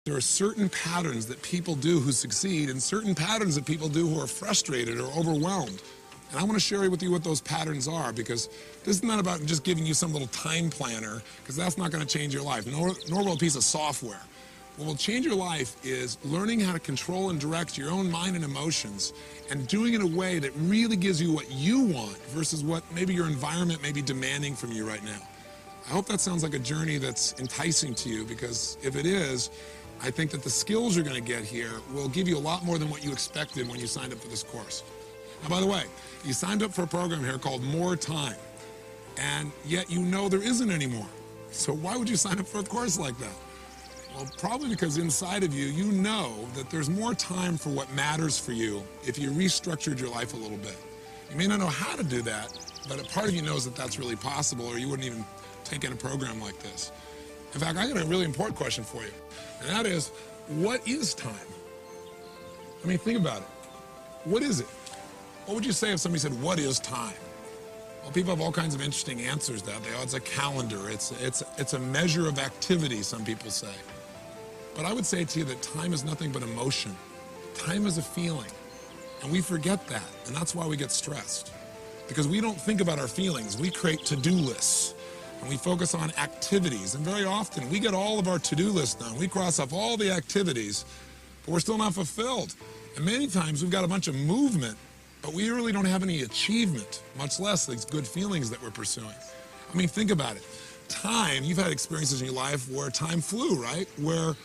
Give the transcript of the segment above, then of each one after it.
There are certain patterns that people do who succeed and certain patterns that people do who are frustrated or overwhelmed. And I want to share with you what those patterns are, because this is not about just giving you some little time planner, because that's not going to change your life, nor will a piece of software. What will change your life is learning how to control and direct your own mind and emotions, and doing it in a way that really gives you what you want versus what maybe your environment may be demanding from you right now. I hope that sounds like a journey that's enticing to you, because if it is, I think that the skills you're going to get here will give you a lot more than what you expected when you signed up for this course. Now, by the way, you signed up for a program here called More Time, and yet you know there isn't any more. So why would you sign up for a course like that? Well, probably because inside of you, you know that there's more time for what matters for you if you restructured your life a little bit. You may not know how to do that, but a part of you knows that that's really possible, or you wouldn't even take in a program like this. In fact, I got a really important question for you, and that is, what is time? I mean, think about it. What is it? What would you say if somebody said, what is time? Well, people have all kinds of interesting answers to that. It's a calendar. It's a measure of activity, some people say. But I would say to you that time is nothing but emotion. Time is a feeling, and we forget that, and that's why we get stressed. Because we don't think about our feelings. We create to-do lists. And we focus on activities, and very often we get all of our to-do lists done. We cross off all the activities, but we're still not fulfilled. And many times we've got a bunch of movement, but we really don't have any achievement, much less these good feelings that we're pursuing. I mean, think about it. Time, you've had experiences in your life where time flew, right? Where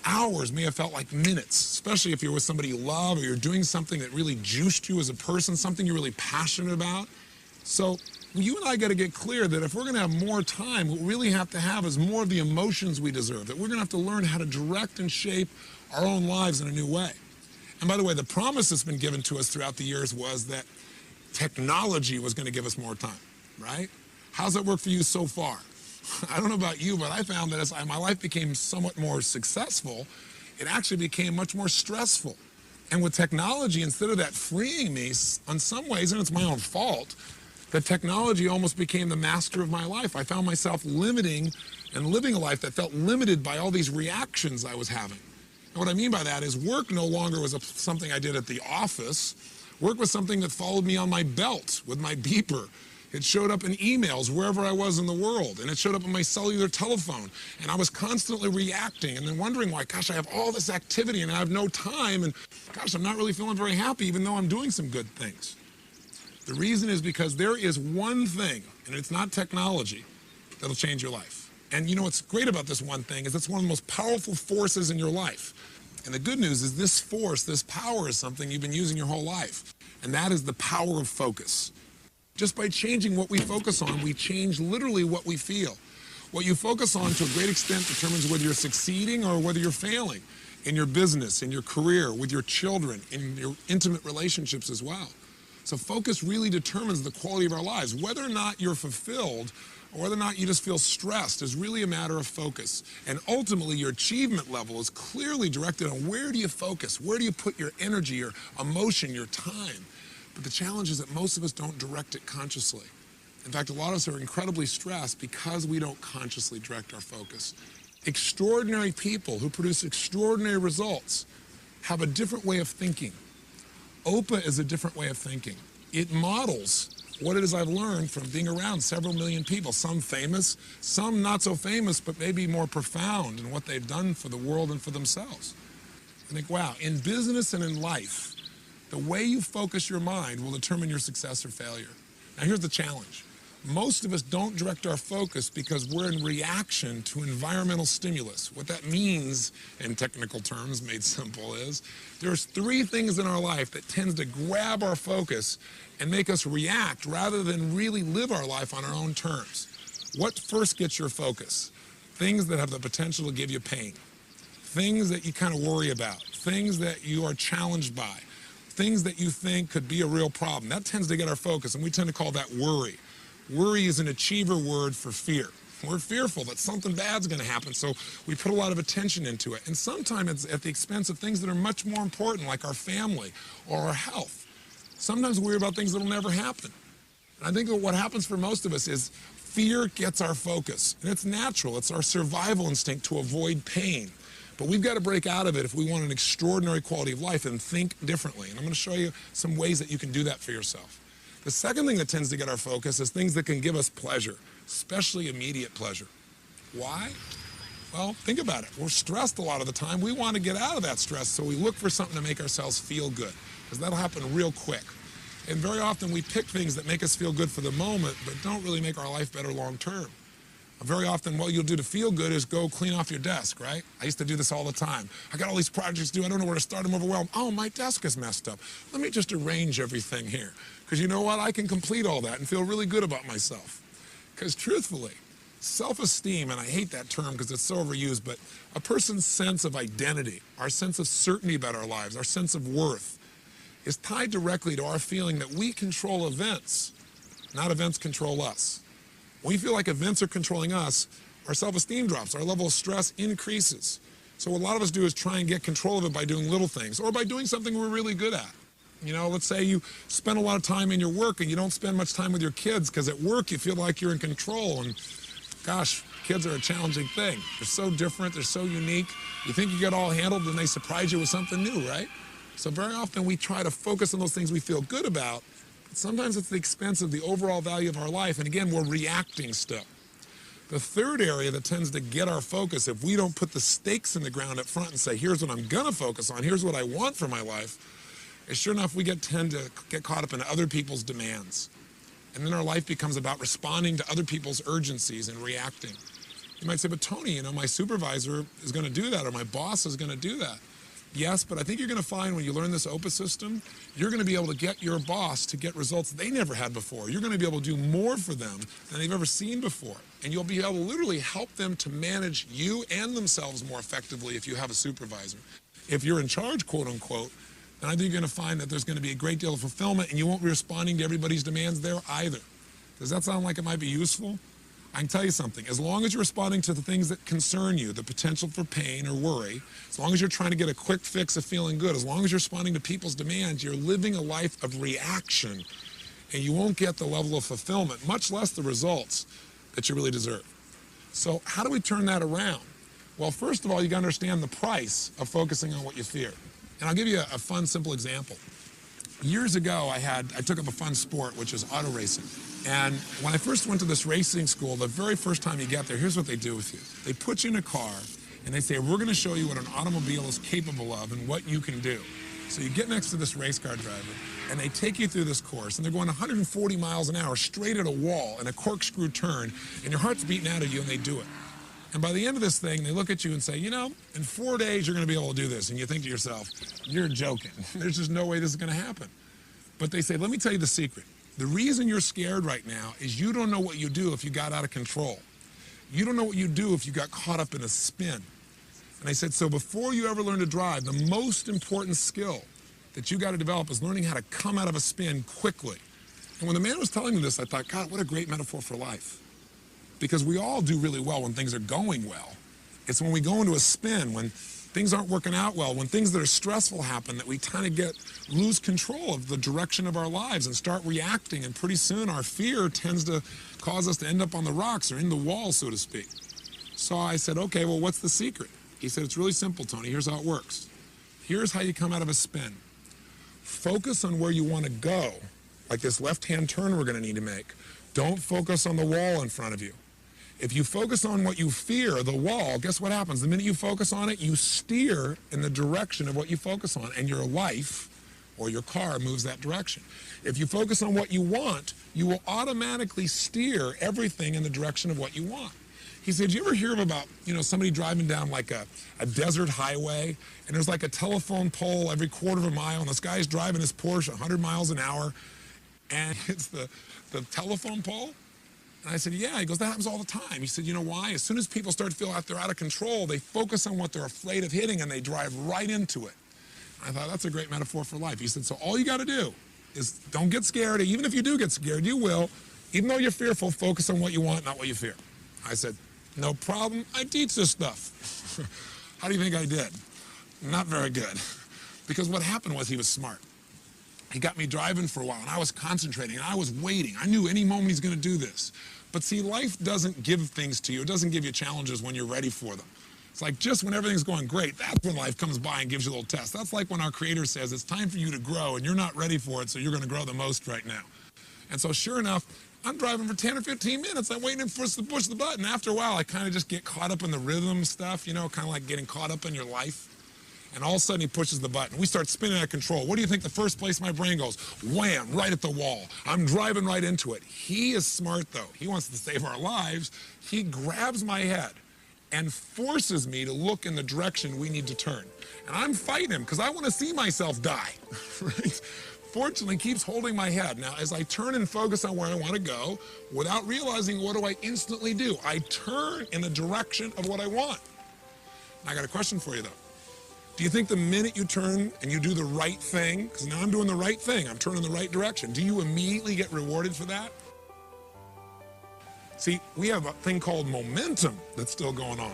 hours may have felt like minutes, especially if you're with somebody you love, or you're doing something that really juiced you as a person, something you're really passionate about. So you and I got to get clear that if we're going to have more time, what we really have to have is more of the emotions we deserve, that we're going to have to learn how to direct and shape our own lives in a new way. And by the way, the promise that's been given to us throughout the years was that technology was going to give us more time, right? How's that work for you so far? I don't know about you, but I found that as my life became somewhat more successful, it actually became much more stressful. And with technology, instead of that freeing me, in some ways, and it's my own fault, the technology almost became the master of my life. I found myself limiting and living a life that felt limited by all these reactions I was having. And what I mean by that is work no longer was something I did at the office. Work was something that followed me on my belt with my beeper. It showed up in emails wherever I was in the world, and it showed up on my cellular telephone. And I was constantly reacting and then wondering why, gosh, I have all this activity and I have no time, and gosh, I'm not really feeling very happy even though I'm doing some good things. The reason is because there is one thing, and it's not technology, that'll change your life. And you know what's great about this one thing is it's one of the most powerful forces in your life. And the good news is this force, this power is something you've been using your whole life. And that is the power of focus. Just by changing what we focus on, we change literally what we feel. What you focus on to a great extent determines whether you're succeeding or whether you're failing in your business, in your career, with your children, in your intimate relationships as well. So focus really determines the quality of our lives. Whether or not you're fulfilled or whether or not you just feel stressed is really a matter of focus. And ultimately, your achievement level is clearly directed on where do you focus? Where do you put your energy, your emotion, your time? But the challenge is that most of us don't direct it consciously. In fact, a lot of us are incredibly stressed because we don't consciously direct our focus. Extraordinary people who produce extraordinary results have a different way of thinking. OPA is a different way of thinking. It models what it is I've learned from being around several million people, some famous, some not so famous, but maybe more profound in what they've done for the world and for themselves. I think, wow, in business and in life, the way you focus your mind will determine your success or failure. Now here's the challenge. Most of us don't direct our focus because we're in reaction to environmental stimulus. What that means, in technical terms, made simple, is there's three things in our life that tends to grab our focus and make us react rather than really live our life on our own terms. What first gets your focus? Things that have the potential to give you pain. Things that you kind of worry about. Things that you are challenged by. Things that you think could be a real problem. That tends to get our focus, and we tend to call that worry. Worry is an achiever word for fear. We're fearful that something bad's going to happen, so we put a lot of attention into it. And sometimes it's at the expense of things that are much more important, like our family or our health. Sometimes we worry about things that will never happen. And I think that what happens for most of us is fear gets our focus. And it's natural. It's our survival instinct to avoid pain. But we've got to break out of it if we want an extraordinary quality of life and think differently. And I'm going to show you some ways that you can do that for yourself. The second thing that tends to get our focus is things that can give us pleasure, especially immediate pleasure. Why? Well, think about it. We're stressed a lot of the time. We want to get out of that stress, so we look for something to make ourselves feel good, because that'll happen real quick. And very often we pick things that make us feel good for the moment, but don't really make our life better long term. Very often what you'll do to feel good is go clean off your desk, right? I used to do this all the time. I got all these projects to do. I don't know where to start. I'm overwhelmed. Oh, my desk is messed up. Let me just arrange everything here. Because you know what? I can complete all that and feel really good about myself. Because truthfully, self-esteem, and I hate that term because it's so overused, but a person's sense of identity, our sense of certainty about our lives, our sense of worth, is tied directly to our feeling that we control events, not events control us. When we feel like events are controlling us, our self-esteem drops, our level of stress increases. So what a lot of us do is try and get control of it by doing little things or by doing something we're really good at. You know, let's say you spend a lot of time in your work and you don't spend much time with your kids because at work you feel like you're in control. And gosh, kids are a challenging thing. They're so different, they're so unique. You think you get all handled and they surprise you with something new, right? So very often we try to focus on those things we feel good about. Sometimes it's the expense of the overall value of our life, and again, we're reacting still. The third area that tends to get our focus, if we don't put the stakes in the ground up front and say, here's what I'm gonna focus on, here's what I want for my life, is sure enough, we tend to get caught up in other people's demands. And then our life becomes about responding to other people's urgencies and reacting. You might say, but Tony, you know, my supervisor is gonna do that, or my boss is gonna do that. Yes, but I think you're going to find when you learn this OPUS system, you're going to be able to get your boss to get results they never had before. You're going to be able to do more for them than they've ever seen before. And you'll be able to literally help them to manage you and themselves more effectively if you have a supervisor. If you're in charge, quote unquote, then I think you're going to find that there's going to be a great deal of fulfillment and you won't be responding to everybody's demands there either. Does that sound like it might be useful? I can tell you something, as long as you're responding to the things that concern you, the potential for pain or worry, as long as you're trying to get a quick fix of feeling good, as long as you're responding to people's demands, you're living a life of reaction, and you won't get the level of fulfillment, much less the results that you really deserve. So how do we turn that around? Well, first of all, you gotta understand the price of focusing on what you fear. And I'll give you a fun, simple example. Years ago, I took up a fun sport, which is auto racing. And when I first went to this racing school, the very first time you get there, here's what they do with you. They put you in a car, and they say, we're going to show you what an automobile is capable of and what you can do. So you get next to this race car driver, and they take you through this course, and they're going 140 miles an hour straight at a wall in a corkscrew turn, and your heart's beating out of you, and they do it. And by the end of this thing, they look at you and say, you know, in 4 days, you're going to be able to do this. And you think to yourself, you're joking. There's just no way this is going to happen. But they say, let me tell you the secret. The reason you're scared right now is you don't know what you do if you got out of control. You don't know what you do if you got caught up in a spin. And I said, so before you ever learn to drive, the most important skill that you got to develop is learning how to come out of a spin quickly. And when the man was telling me this, I thought, God, what a great metaphor for life. Because we all do really well when things are going well. It's when we go into a spin, when things aren't working out well, when things that are stressful happen, that we kind of lose control of the direction of our lives and start reacting, and pretty soon our fear tends to cause us to end up on the rocks or in the wall, so to speak. So I said, okay, well, what's the secret? He said, it's really simple, Tony. Here's how it works. Here's how you come out of a spin. Focus on where you want to go, like this left-hand turn we're going to need to make. Don't focus on the wall in front of you. If you focus on what you fear, the wall, guess what happens? The minute you focus on it, you steer in the direction of what you focus on, and your life or your car moves that direction. If you focus on what you want, you will automatically steer everything in the direction of what you want. He said, do you ever hear about, you know, somebody driving down like a desert highway, and there's like a telephone pole every quarter of a mile, and this guy's driving his Porsche 100 miles an hour, and it's the telephone pole? And I said, yeah. He goes, that happens all the time. He said, you know why? As soon as people start to feel like they're out of control, they focus on what they're afraid of hitting, and they drive right into it. And I thought, that's a great metaphor for life. He said, so all you got to do is don't get scared. Even if you do get scared, you will. Even though you're fearful, focus on what you want, not what you fear. I said, no problem. I teach this stuff. How do you think I did? Not very good. Because what happened was he was smart. He got me driving for a while, and I was concentrating, and I was waiting. I knew any moment he's going to do this. But see, life doesn't give things to you. It doesn't give you challenges when you're ready for them. It's like just when everything's going great, that's when life comes by and gives you a little test. That's like when our Creator says it's time for you to grow and you're not ready for it, so you're going to grow the most right now. And so sure enough, I'm driving for 10 or 15 minutes. I'm waiting for us to push the button. After a while, I kind of just get caught up in the rhythm stuff, you know, kind of like getting caught up in your life. And all of a sudden, he pushes the button. We start spinning out of control. What do you think the first place my brain goes? Wham, right at the wall. I'm driving right into it. He is smart, though. He wants to save our lives. He grabs my head and forces me to look in the direction we need to turn. And I'm fighting him because I want to see myself die, right? Fortunately, keeps holding my head. Now, as I turn and focus on where I want to go, without realizing, what do I instantly do? I turn in the direction of what I want. Now, I got a question for you, though. Do you think the minute you turn and you do the right thing, because now I'm doing the right thing, I'm turning the right direction, do you immediately get rewarded for that? See, we have a thing called momentum that's still going on.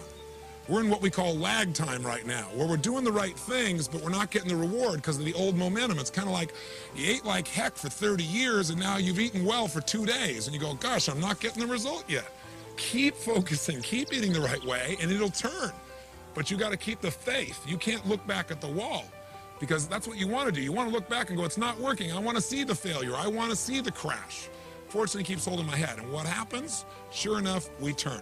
We're in what we call lag time right now, where we're doing the right things, but we're not getting the reward because of the old momentum. It's kind of like you ate like heck for 30 years and now you've eaten well for 2 days and you go, gosh, I'm not getting the result yet. Keep focusing, keep eating the right way, and it'll turn. But you got to keep the faith. You can't look back at the wall because that's what you want to do. You want to look back and go, it's not working. I want to see the failure. I want to see the crash. Fortunately, he keeps holding my head. And what happens? Sure enough, we turn.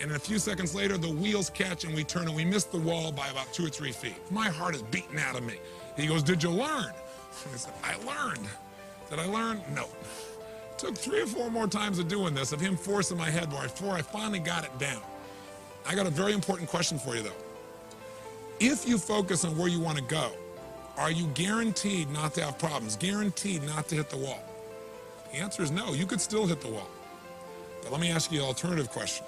And a few seconds later, the wheels catch and we turn and we miss the wall by about 2 or 3 feet. My heart is beating out of me. He goes, did you learn? I said, I learned. Did I learn? No. It took 3 or 4 more times of doing this, of him forcing my head before I finally got it down. I got a very important question for you, though. If you focus on where you want to go, are you guaranteed not to have problems, guaranteed not to hit the wall? The answer is no. You could still hit the wall. But let me ask you an alternative question.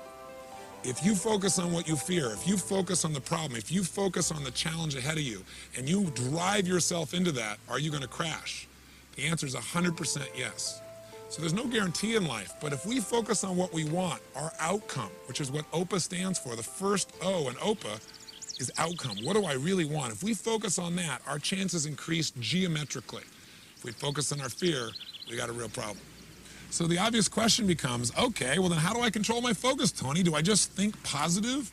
If you focus on what you fear, if you focus on the problem, if you focus on the challenge ahead of you, and you drive yourself into that, are you going to crash? The answer is 100% yes. So there's no guarantee in life, but if we focus on what we want, our outcome, which is what OPA stands for, the first O in OPA is outcome. What do I really want? If we focus on that, our chances increase geometrically. If we focus on our fear, we got a real problem. So the obvious question becomes, okay, well then how do I control my focus, Tony? Do I just think positive?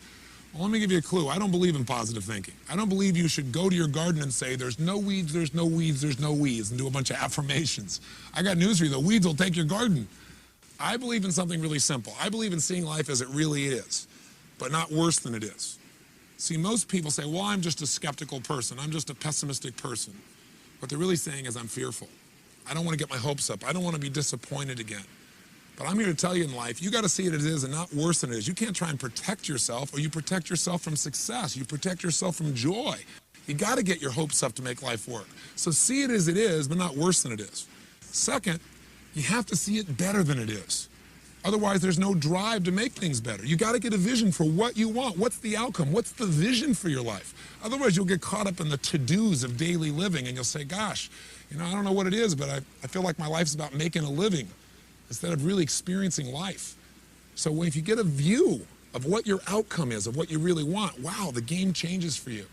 Well, let me give you a clue. I don't believe in positive thinking. I don't believe you should go to your garden and say, there's no weeds, there's no weeds, there's no weeds, and do a bunch of affirmations. I got news for you. The weeds will take your garden. I believe in something really simple. I believe in seeing life as it really is, but not worse than it is. See, most people say, well, I'm just a skeptical person. I'm just a pessimistic person. What they're really saying is I'm fearful. I don't want to get my hopes up. I don't want to be disappointed again. But I'm here to tell you in life, you got to see it as it is and not worse than it is. You can't try and protect yourself, or you protect yourself from success. You protect yourself from joy. You got to get your hopes up to make life work. So see it as it is, but not worse than it is. Second, you have to see it better than it is. Otherwise, there's no drive to make things better. You got to get a vision for what you want. What's the outcome? What's the vision for your life? Otherwise, you'll get caught up in the to-dos of daily living, and you'll say, gosh, you know, I don't know what it is, but I feel like my life's about making a living instead of really experiencing life. So if you get a view of what your outcome is, of what you really want, wow, the game changes for you.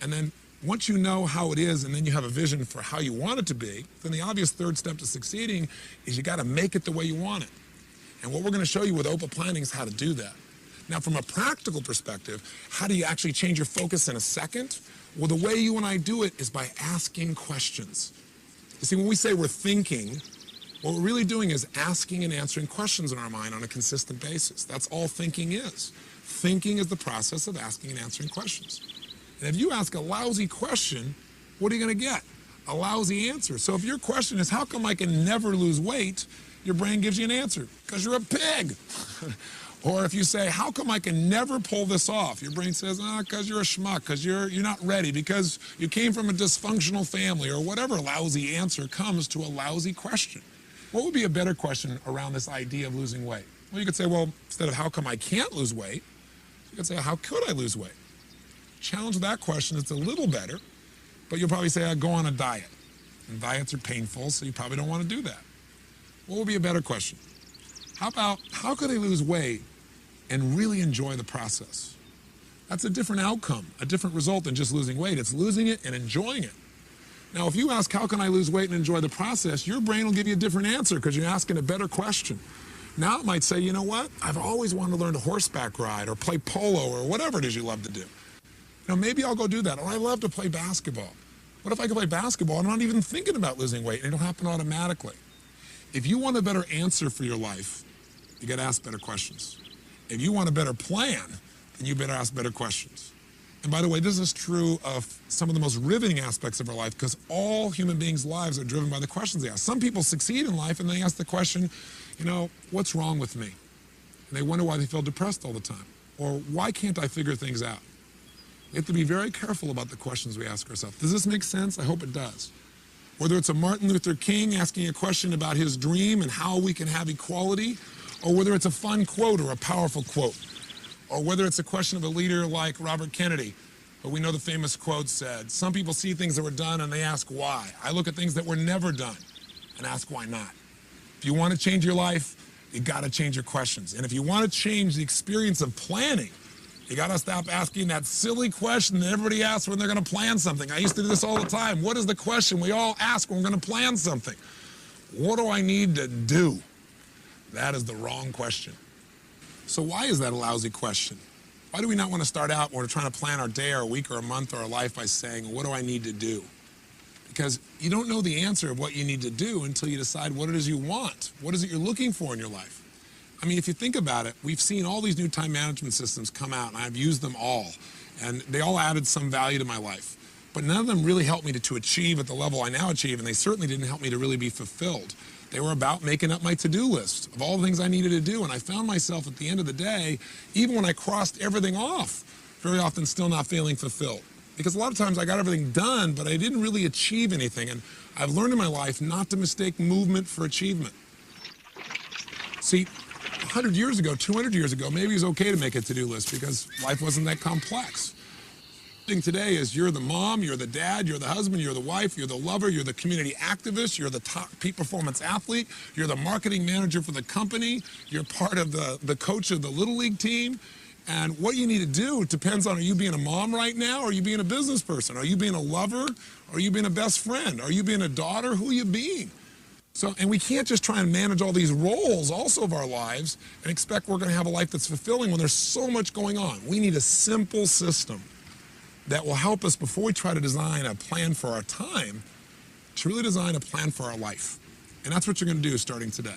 And then once you know how it is and then you have a vision for how you want it to be, then the obvious third step to succeeding is you got to make it the way you want it. And what we're going to show you with OPA planning is how to do that. Now, from a practical perspective, how do you actually change your focus in a second? Well, the way you and I do it is by asking questions. You see, when we say we're thinking, what we're really doing is asking and answering questions in our mind on a consistent basis. That's all thinking is. Thinking is the process of asking and answering questions. And if you ask a lousy question, what are you going to get? A lousy answer. So if your question is, how come I can never lose weight? Your brain gives you an answer, because you're a pig. Or if you say, how come I can never pull this off? Your brain says, because you're a schmuck, because you're not ready, because you came from a dysfunctional family, or whatever lousy answer comes to a lousy question. What would be a better question around this idea of losing weight? Well, you could say, well, instead of how come I can't lose weight, you could say, how could I lose weight? Challenge that question. It's a little better, but you'll probably say, I'd go on a diet. And diets are painful, so you probably don't want to do that. What would be a better question? How about, how could I lose weight and really enjoy the process? That's a different outcome, a different result than just losing weight. It's losing it and enjoying it. Now, if you ask, how can I lose weight and enjoy the process, your brain will give you a different answer because you're asking a better question. Now it might say, you know what? I've always wanted to learn to horseback ride or play polo or whatever it is you love to do. Maybe I'll go do that. Or I love to play basketball. What if I could play basketball and I'm not even thinking about losing weight and it'll happen automatically? If you want a better answer for your life, you got to ask better questions. If you want a better plan, then you better ask better questions. And by the way, this is true of some of the most riveting aspects of our life because all human beings' lives are driven by the questions they ask. Some people succeed in life and they ask the question, what's wrong with me? And they wonder why they feel depressed all the time. Or why can't I figure things out? We have to be very careful about the questions we ask ourselves. Does this make sense? I hope it does. Whether it's a Martin Luther King asking a question about his dream and how we can have equality, or whether it's a fun quote or a powerful quote, or whether it's a question of a leader like Robert Kennedy, but we know the famous quote said, some people see things that were done and they ask why. I look at things that were never done and ask why not. If you want to change your life, you got to change your questions. And if you want to change the experience of planning, you got to stop asking that silly question that everybody asks when they're going to plan something. I used to do this all the time. What is the question we all ask when we're going to plan something? What do I need to do? That is the wrong question. So why is that a lousy question? Why do we not want to start out when we're trying to plan our day or a week or a month or a life by saying, what do I need to do? Because you don't know the answer of what you need to do until you decide what it is you want. What is it you're looking for in your life? I mean, if you think about it, we've seen all these new time management systems come out, and I've used them all, and they all added some value to my life. But none of them really helped me to achieve at the level I now achieve, and they certainly didn't help me to really be fulfilled. They were about making up my to-do list of all the things I needed to do, and I found myself at the end of the day, even when I crossed everything off, very often still not feeling fulfilled. Because a lot of times I got everything done, but I didn't really achieve anything, and I've learned in my life not to mistake movement for achievement. See, 100 years ago, 200 years ago, maybe it was okay to make a to-do list because life wasn't that complex. The thing today is you're the mom, you're the dad, you're the husband, you're the wife, you're the lover, you're the community activist, you're the top peak performance athlete, you're the marketing manager for the company, you're part of the coach of the Little League team. And what you need to do depends on, are you being a mom right now, or are you being a business person? Are you being a lover? Or are you being a best friend? Are you being a daughter? Who are you being? And we can't just try and manage all these roles also of our lives and expect we're going to have a life that's fulfilling when there's so much going on. We need a simple system that will help us before we try to design a plan for our time, to really design a plan for our life. And that's what you're going to do starting today.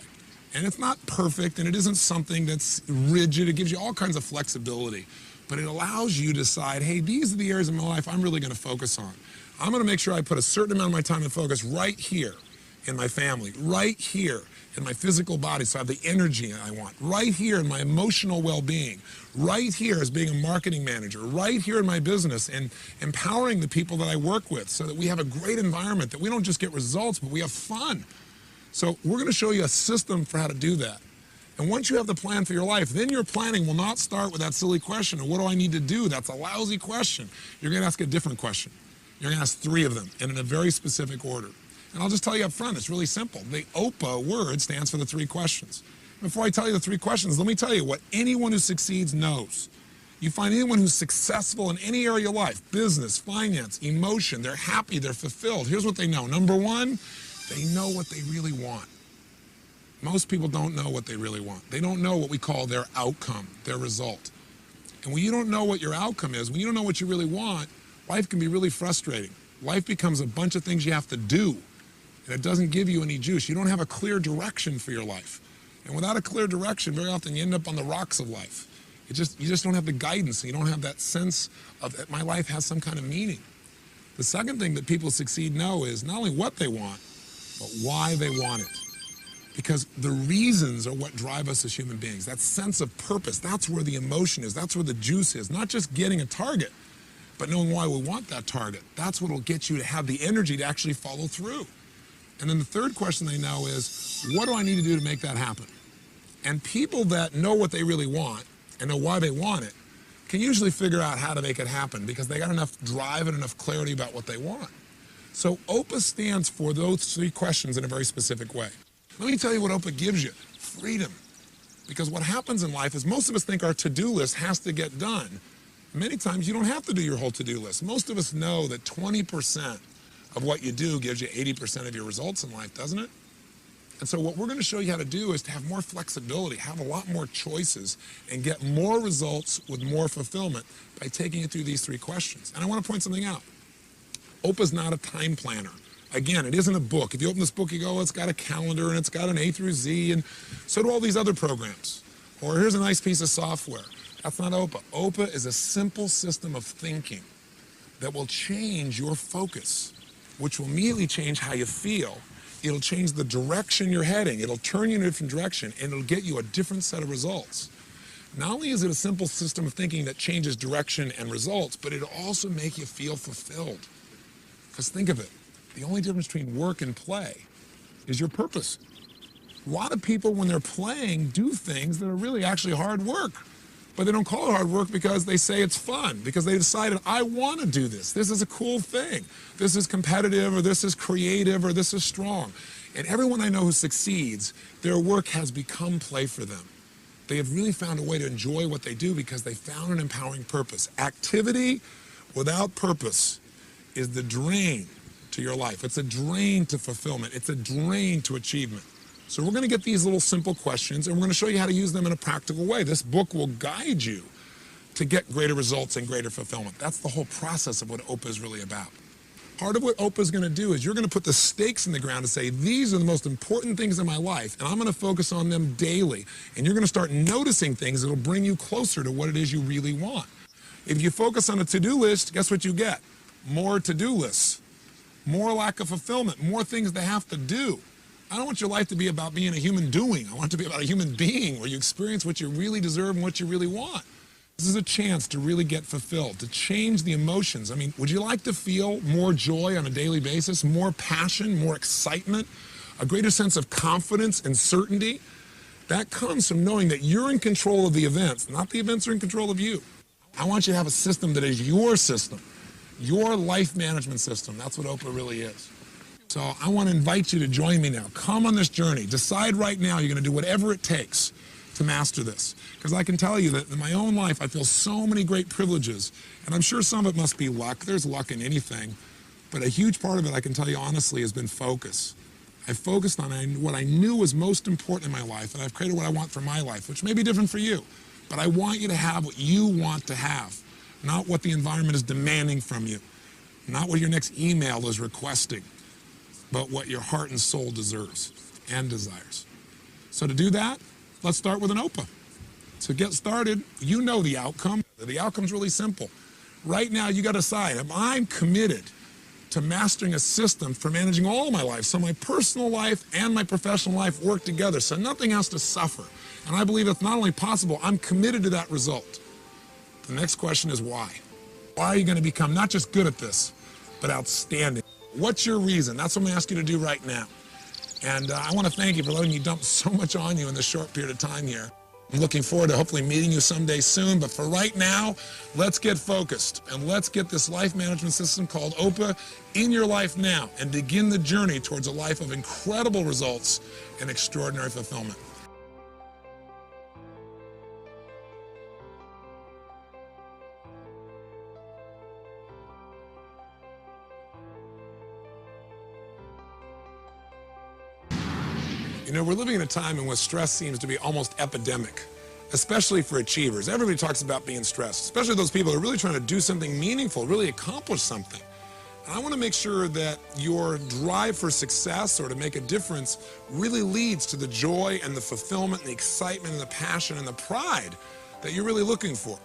And it's not perfect, and it isn't something that's rigid. It gives you all kinds of flexibility. But it allows you to decide, hey, these are the areas of my life I'm really going to focus on. I'm going to make sure I put a certain amount of my time and focus right here in my family, right here in my physical body so I have the energy I want, right here in my emotional well-being, right here as being a marketing manager, right here in my business and empowering the people that I work with so that we have a great environment, that we don't just get results, but we have fun. So we're going to show you a system for how to do that. And once you have the plan for your life, then your planning will not start with that silly question of what do I need to do? That's a lousy question. You're going to ask a different question. You're going to ask 3 of them and in a very specific order. And I'll just tell you up front, it's really simple. The OPA word stands for the 3 questions. Before I tell you the 3 questions, let me tell you what anyone who succeeds knows. You find anyone who's successful in any area of your life, business, finance, emotion, they're happy, they're fulfilled. Here's what they know. Number 1, they know what they really want. Most people don't know what they really want. They don't know what we call their outcome, their result. And when you don't know what your outcome is, when you don't know what you really want, life can be really frustrating. Life becomes a bunch of things you have to do. And it doesn't give you any juice. You don't have a clear direction for your life. And without a clear direction, very often you end up on the rocks of life. You just don't have the guidance. You don't have that sense of that my life has some kind of meaning. The second thing that people who succeed know is not only what they want, but why they want it. Because the reasons are what drive us as human beings. That sense of purpose, that's where the emotion is. That's where the juice is. Not just getting a target, but knowing why we want that target. That's what will get you to have the energy to actually follow through. And then the third question they know is, what do I need to do to make that happen? And people that know what they really want and know why they want it can usually figure out how to make it happen because they got enough drive and enough clarity about what they want. So OPA stands for those 3 questions in a very specific way. Let me tell you what OPA gives you, freedom. Because what happens in life is most of us think our to-do list has to get done. Many times you don't have to do your whole to-do list. Most of us know that 20% of what you do gives you 80% of your results in life, doesn't it? And so what we're going to show you how to do is to have more flexibility, have a lot more choices, and get more results with more fulfillment by taking it through these 3 questions. And I want to point something out. OPA's not a time planner. Again, it isn't a book. If you open this book, you go, oh, it's got a calendar and it's got an A through Z, and so do all these other programs. Or here's a nice piece of software. That's not OPA. OPA is a simple system of thinking that will change your focus, which will immediately change how you feel. It'll change the direction you're heading. It'll turn you in a different direction, and it'll get you a different set of results. Not only is it a simple system of thinking that changes direction and results, but it'll also make you feel fulfilled. Because think of it, the only difference between work and play is your purpose. A lot of people, when they're playing, do things that are really actually hard work. But they don't call it hard work because they say it's fun, because they decided, I want to do this. This is a cool thing. This is competitive, or this is creative, or this is strong. And everyone I know who succeeds, their work has become play for them. They have really found a way to enjoy what they do because they found an empowering purpose. Activity without purpose is the drain to your life. It's a drain to fulfillment. It's a drain to achievement. So we're going to get these little simple questions, and we're going to show you how to use them in a practical way. This book will guide you to get greater results and greater fulfillment. That's the whole process of what OPA is really about. Part of what OPA is going to do is you're going to put the stakes in the ground and say, these are the most important things in my life, and I'm going to focus on them daily. And you're going to start noticing things that will bring you closer to what it is you really want. If you focus on a to-do list, guess what you get? More to-do lists, more lack of fulfillment, more things to have to do. I don't want your life to be about being a human doing. I want it to be about a human being where you experience what you really deserve and what you really want. This is a chance to really get fulfilled, to change the emotions. I mean, would you like to feel more joy on a daily basis, more passion, more excitement, a greater sense of confidence and certainty? That comes from knowing that you're in control of the events, not the events are in control of you. I want you to have a system that is your system, your life management system. That's what OPA really is. So I want to invite you to join me now. Come on this journey. Decide right now you're going to do whatever it takes to master this. Because I can tell you that in my own life, I feel so many great privileges. And I'm sure some of it must be luck. There's luck in anything. But a huge part of it, I can tell you honestly, has been focus. I focused on what I knew was most important in my life, and I've created what I want for my life, which may be different for you. But I want you to have what you want to have, not what the environment is demanding from you, not what your next email is requesting, but what your heart and soul deserves and desires. So to do that, let's start with an OPA. So get started. You know the outcome. The outcome's really simple. Right now, you got to decide, am I committed to mastering a system for managing all my life, so my personal life and my professional life work together, so nothing has to suffer. And I believe that's not only possible, I'm committed to that result. The next question is why? Why are you going to become not just good at this, but outstanding? What's your reason? That's what I'm going to ask you to do right now. And I want to thank you for letting me dump so much on you in this short period of time here. I'm looking forward to hopefully meeting you someday soon, but for right now, let's get focused and let's get this life management system called OPA in your life now and begin the journey towards a life of incredible results and extraordinary fulfillment. You know, we're living in a time in which stress seems to be almost epidemic, especially for achievers. Everybody talks about being stressed, especially those people who are really trying to do something meaningful, really accomplish something. And I want to make sure that your drive for success or to make a difference really leads to the joy and the fulfillment and the excitement and the passion and the pride that you're really looking for.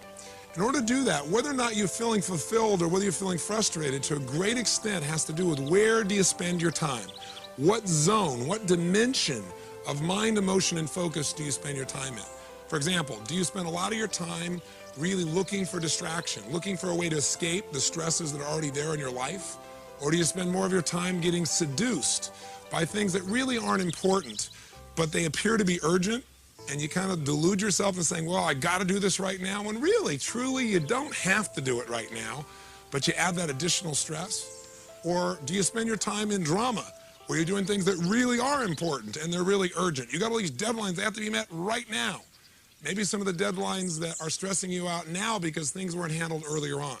In order to do that, whether or not you're feeling fulfilled or whether you're feeling frustrated, to a great extent has to do with where do you spend your time? What zone, what dimension of mind, emotion, and focus do you spend your time in? For example, do you spend a lot of your time really looking for distraction, looking for a way to escape the stresses that are already there in your life? Or do you spend more of your time getting seduced by things that really aren't important, but they appear to be urgent, and you kind of delude yourself into saying, well, I got to do this right now, when really, truly, you don't have to do it right now, but you add that additional stress? Or do you spend your time in drama, where you're doing things that really are important and they're really urgent? You got all these deadlines that have to be met right now. Maybe some of the deadlines that are stressing you out now because things weren't handled earlier on.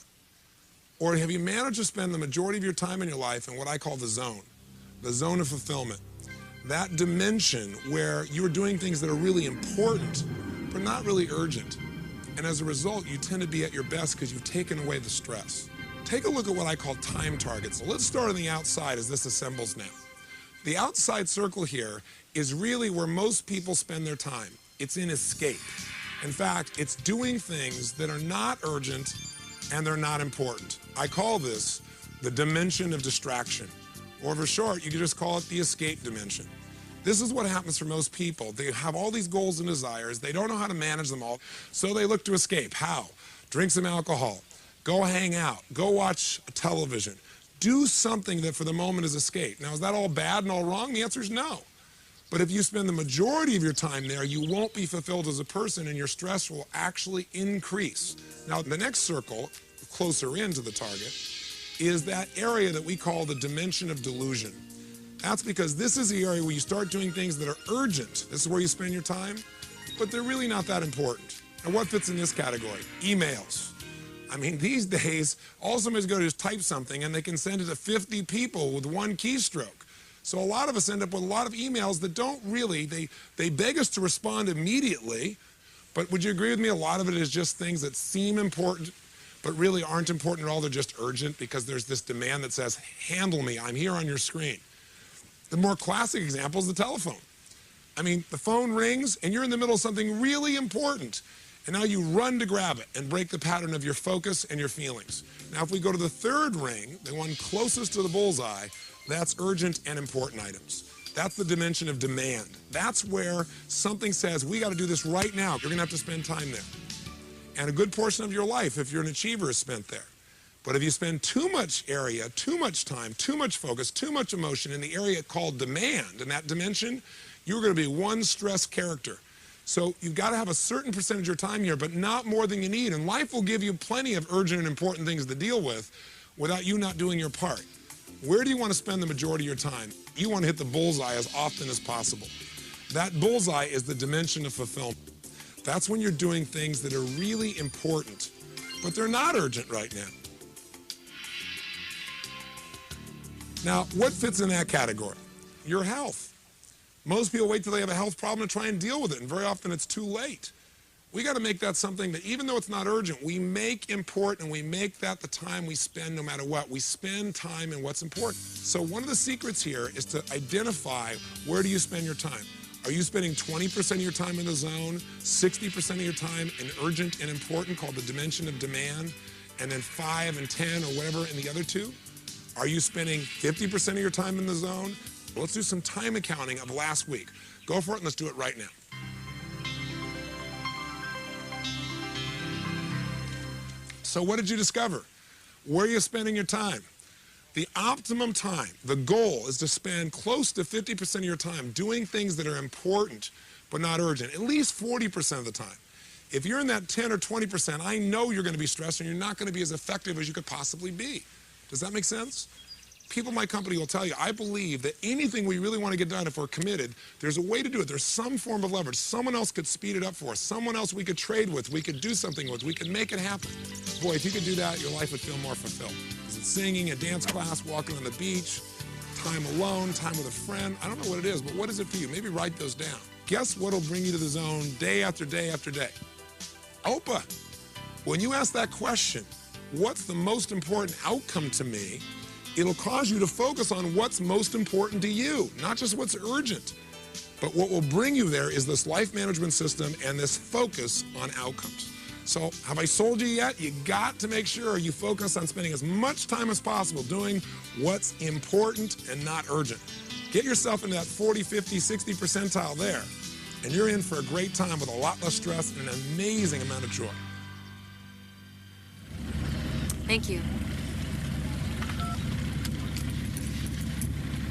Or have you managed to spend the majority of your time in your life in what I call the zone of fulfillment? that dimension where you're doing things that are really important, but not really urgent. And as a result, you tend to be at your best because you've taken away the stress. Take a look at what I call time targets. So let's start on the outside as this assembles now. The outside circle here is really where most people spend their time. It's in escape. In fact, it's doing things that are not urgent and they're not important. I call this the dimension of distraction. Or for short, you could just call it the escape dimension. This is what happens for most people. They have all these goals and desires. They don't know how to manage them all, so they look to escape. How? Drink some alcohol. Go hang out. Go watch television. Do something that for the moment is escape. Now, is that all bad and all wrong? The answer is no. But if you spend the majority of your time there, you won't be fulfilled as a person and your stress will actually increase. Now, the next circle, closer into the target, is that area that we call the dimension of delusion. That's because this is the area where you start doing things that are urgent. This is where you spend your time, but they're really not that important. And what fits in this category? Emails. I mean, these days, all somebody's going to do is type something and they can send it to 50 people with one keystroke. So a lot of us end up with a lot of emails that don't really, they beg us to respond immediately, but would you agree with me? A lot of it is just things that seem important, but really aren't important at all. They're just urgent because there's this demand that says, handle me, I'm here on your screen. The more classic example is the telephone. I mean, the phone rings and you're in the middle of something really important. And now you run to grab it and break the pattern of your focus and your feelings. Now, if we go to the third ring, the one closest to the bullseye, that's urgent and important items. That's the dimension of demand. That's where something says, we got to do this right now. You're going to have to spend time there. And a good portion of your life, if you're an achiever, is spent there. But if you spend too much area, too much time, too much focus, too much emotion in the area called demand, in that dimension, you're going to be one stressed character. So you've got to have a certain percentage of your time here, but not more than you need. And life will give you plenty of urgent and important things to deal with without you not doing your part. Where do you want to spend the majority of your time? You want to hit the bullseye as often as possible. That bullseye is the dimension of fulfillment. That's when you're doing things that are really important, but they're not urgent right now. Now, what fits in that category? Your health. Most people wait till they have a health problem to try and deal with it, and very often it's too late. We got to make that something that, even though it's not urgent, we make important, and we make that the time we spend no matter what. We spend time in what's important. So one of the secrets here is to identify, where do you spend your time? Are you spending 20% of your time in the zone, 60% of your time in urgent and important, called the dimension of demand, and then 5 and 10 or whatever in the other two? Are you spending 50% of your time in the zone? Let's do some time accounting of last week. Go for it and let's do it right now. So what did you discover? Where are you spending your time? The optimum time, the goal, is to spend close to 50% of your time doing things that are important but not urgent, at least 40% of the time. If you're in that 10 or 20%, I know you're going to be stressed and you're not going to be as effective as you could possibly be. Does that make sense? People in my company will tell you, I believe that anything we really want to get done, if we're committed, there's a way to do it. There's some form of leverage. Someone else could speed it up for us. Someone else we could trade with. We could do something with. We could make it happen. Boy, if you could do that, your life would feel more fulfilled. Is it singing, a dance class, walking on the beach, time alone, time with a friend? I don't know what it is, but what is it for you? Maybe write those down. Guess what will bring you to the zone day after day after day? Oprah. When you ask that question, what's the most important outcome to me? It'll cause you to focus on what's most important to you, not just what's urgent. But what will bring you there is this life management system and this focus on outcomes. So have I sold you yet? You got to make sure you focus on spending as much time as possible doing what's important and not urgent. Get yourself into that 40, 50, 60 percentile there, and you're in for a great time with a lot less stress and an amazing amount of joy. Thank you.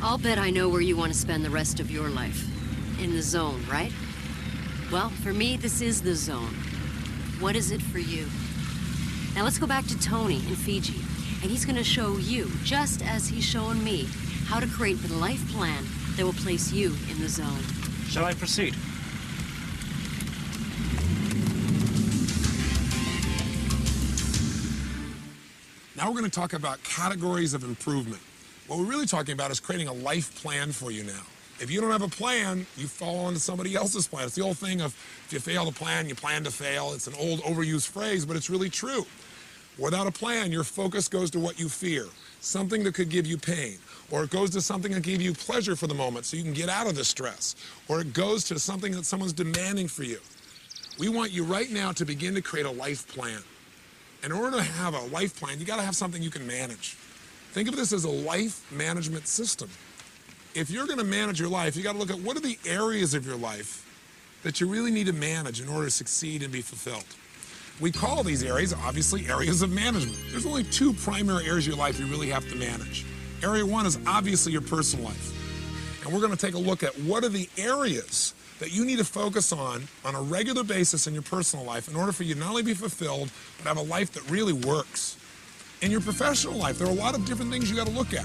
I'll bet I know where you want to spend the rest of your life. In the zone, right? Well, for me, this is the zone. What is it for you? Now let's go back to Tony in Fiji, and he's going to show you, just as he's shown me, how to create the life plan that will place you in the zone. Shall I proceed? Now we're going to talk about categories of improvement. What we're really talking about is creating a life plan for you now. If you don't have a plan, you fall into somebody else's plan. It's the old thing of if you fail to plan, you plan to fail. It's an old overused phrase, but it's really true. Without a plan, your focus goes to what you fear, something that could give you pain, or it goes to something that gives you pleasure for the moment so you can get out of the stress, or it goes to something that someone's demanding for you. We want you right now to begin to create a life plan. In order to have a life plan, you got to have something you can manage. Think of this as a life management system. If you're going to manage your life, you got to look at what are the areas of your life that you really need to manage in order to succeed and be fulfilled. We call these areas, obviously, areas of management. There's only two primary areas of your life you really have to manage. Area one is obviously your personal life. And we're going to take a look at what are the areas that you need to focus on a regular basis in your personal life in order for you to not only be fulfilled, but have a life that really works. In your professional life, there are a lot of different things you got to look at.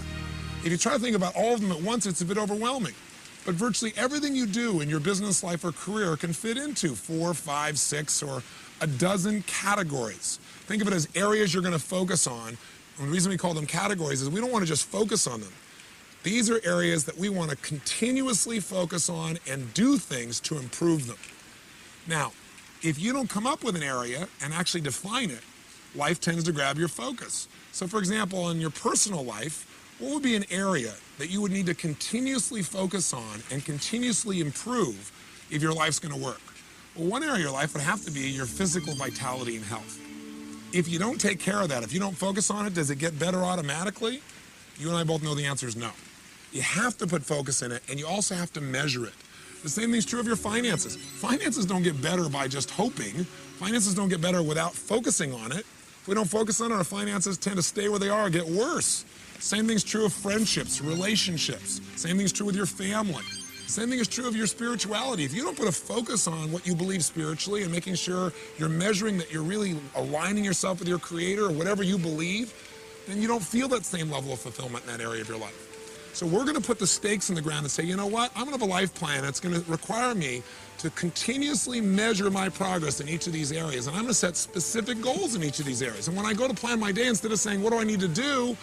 If you try to think about all of them at once, it's a bit overwhelming. But virtually everything you do in your business life or career can fit into 4, 5, 6, or a dozen categories. Think of it as areas you're going to focus on. And the reason we call them categories is we don't want to just focus on them. These are areas that we want to continuously focus on and do things to improve them. Now, if you don't come up with an area and actually define it, life tends to grab your focus. So for example, in your personal life, what would be an area that you would need to continuously focus on and continuously improve if your life's going to work? Well, one area of your life would have to be your physical vitality and health. If you don't take care of that, if you don't focus on it, does it get better automatically? You and I both know the answer is no. You have to put focus in it, and you also have to measure it. The same thing's true of your finances. Finances don't get better by just hoping. Finances don't get better without focusing on it. If we don't focus on it, our finances tend to stay where they are or get worse. Same thing's true of friendships, relationships. Same thing's true with your family. Same thing is true of your spirituality. If you don't put a focus on what you believe spiritually and making sure you're measuring that you're really aligning yourself with your creator or whatever you believe, then you don't feel that same level of fulfillment in that area of your life. So we're going to put the stakes in the ground and say, you know what, I'm going to have a life plan that's going to require me to continuously measure my progress in each of these areas. And I'm going to set specific goals in each of these areas. And when I go to plan my day, instead of saying, what do I need to do?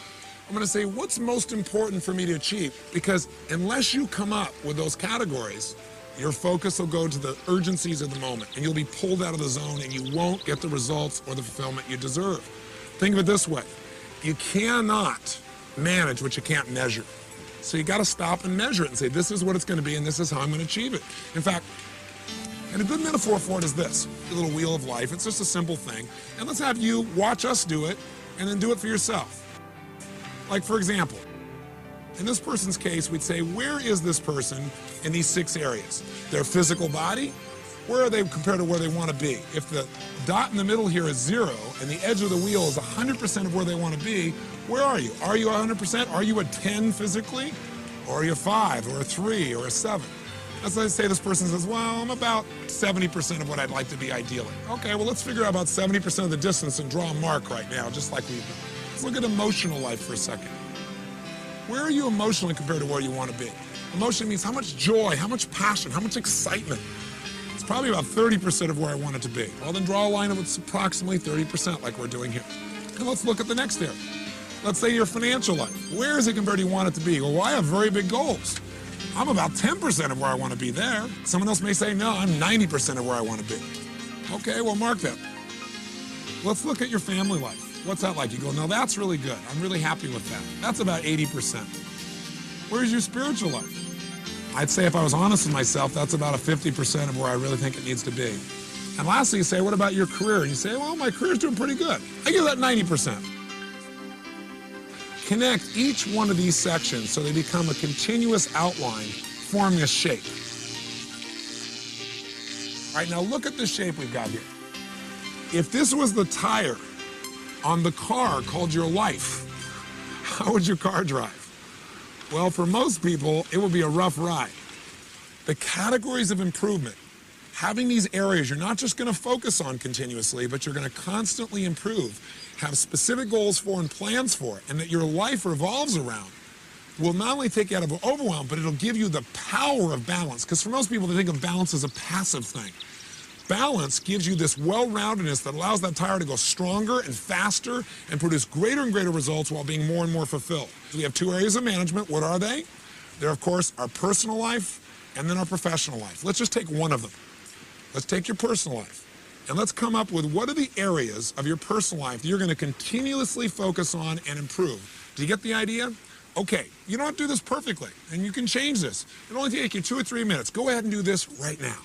I'm going to say, what's most important for me to achieve? Because unless you come up with those categories, your focus will go to the urgencies of the moment, and you'll be pulled out of the zone, and you won't get the results or the fulfillment you deserve. Think of it this way. You cannot manage what you can't measure. So you got to stop and measure it and say, this is what it's going to be, and this is how I'm going to achieve it. In fact, and a good metaphor for it is this, the little wheel of life. It's just a simple thing. And let's have you watch us do it, and then do it for yourself. Like, for example, in this person's case, we'd say, where is this person in these 6 areas? Their physical body, where are they compared to where they want to be? If the dot in the middle here is 0 and the edge of the wheel is 100% of where they want to be, where are you? Are you 100%? Are you a 10 physically? Or are you a 5 or a 3 or a 7? Let's say this person says, well, I'm about 70% of what I'd like to be ideally. Okay, well, let's figure out about 70% of the distance and draw a mark right now, just like we've done. Let's look at emotional life for a second. Where are you emotionally compared to where you want to be? Emotion means how much joy, how much passion, how much excitement. It's probably about 30% of where I want it to be. Well, then draw a line of it's approximately 30% like we're doing here. And let's look at the next area. Let's say your financial life. Where is it compared to where you want it to be? Well, I have very big goals. I'm about 10% of where I want to be there. Someone else may say, no, I'm 90% of where I want to be. Okay, well, mark that. Let's look at your family life. What's that like? You go, no, that's really good. I'm really happy with that. That's about 80%. Where's your spiritual life? I'd say if I was honest with myself, that's about a 50% of where I really think it needs to be. And lastly, you say, what about your career? And you say, well, my career's doing pretty good. I give that 90%. Connect each one of these sections so they become a continuous outline, forming a shape. All right, now look at the shape we've got here. If this was the tire on the car called your life, how would your car drive? Well, for most people, it would be a rough ride. The categories of improvement, having these areas you're not just going to focus on continuously, but you're going to constantly improve, have specific goals for and plans for it, and that your life revolves around, will not only take you out of overwhelm, but it'll give you the power of balance. Because for most people, they think of balance as a passive thing. Balance gives you this well-roundedness that allows that tire to go stronger and faster and produce greater and greater results while being more and more fulfilled. We have 2 areas of management. What are they? There, of course, our personal life and then our professional life. Let's just take one of them. Let's take your personal life. And let's come up with what are the areas of your personal life that you're going to continuously focus on and improve. Do you get the idea? Okay, you don't have to do this perfectly, and you can change this. It'll only take you 2 or 3 minutes. Go ahead and do this right now.